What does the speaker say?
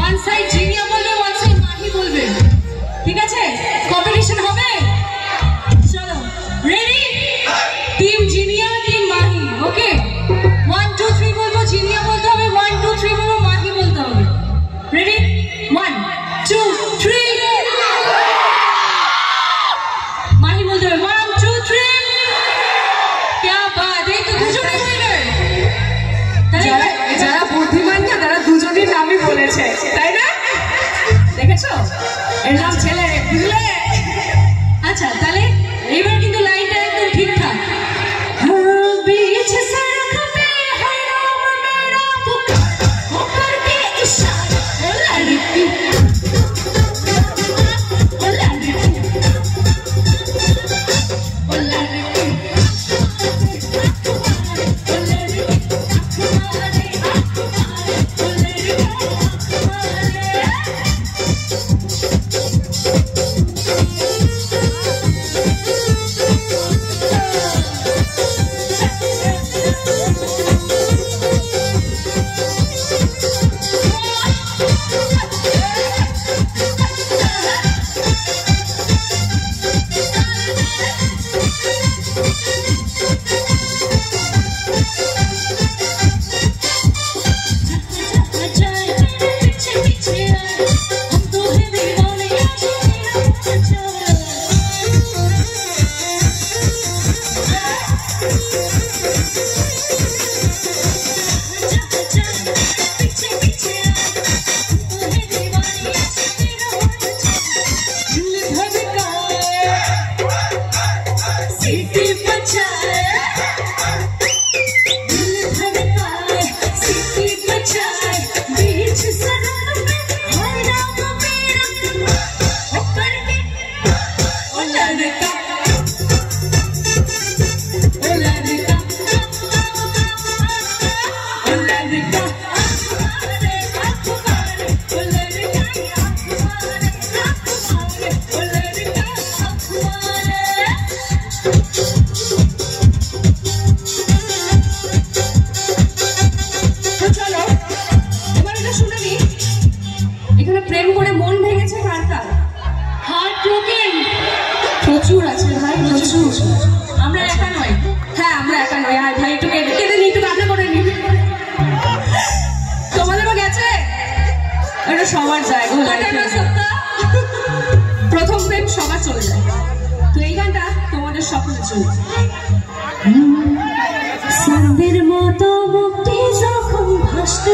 one side Jinia বলবে, one side Mahi বলবে, ঠিক আছে? কম্পিটিশন হবে, চলো ready? Team Zinia, team Mahi, okay? 1 2 3 বলবো, জিনিয়া বলতে হবে, 1 2 3 বলবো, মাহি বলতে হবে। রেডি? 1 2 3 মাহি বলতে হবে, 1 2 3। क्या बात है, तो দুজনে হয়ে গেল। যারা বুদ্ধিমান না তারা দুজনের নামই বলেছে, তাই না? দেখেছো, এর নাম ছেলে, বুঝলে? আচ্ছা, তাহলে এবার কিন্তু লাইনটা একদম ঠিকঠাক। बीच सड़क पे है नाम मेरा, पुकार के इशारा, ओ लड़की, ओ लड़की, ओ लड़की, প্রেম করে মন ভেঙেছে কার কার? হার্ট ব্রোকেন প্রচুর আছে ভাই, প্রচুর। আমরা একা নই, হ্যাঁ আমরা একা নই। আর ভাই একটু কেটে নিই, একটু কান্না করে নিই। তোমাদেরও গেছে? এটা সবার জায়গা, প্রথম প্রেম সবার চলে যায়। তো এই গানটা তোমাদের সকলের জন্য। সন্ধ্যের মতো মুক্তি যখন ভাসতে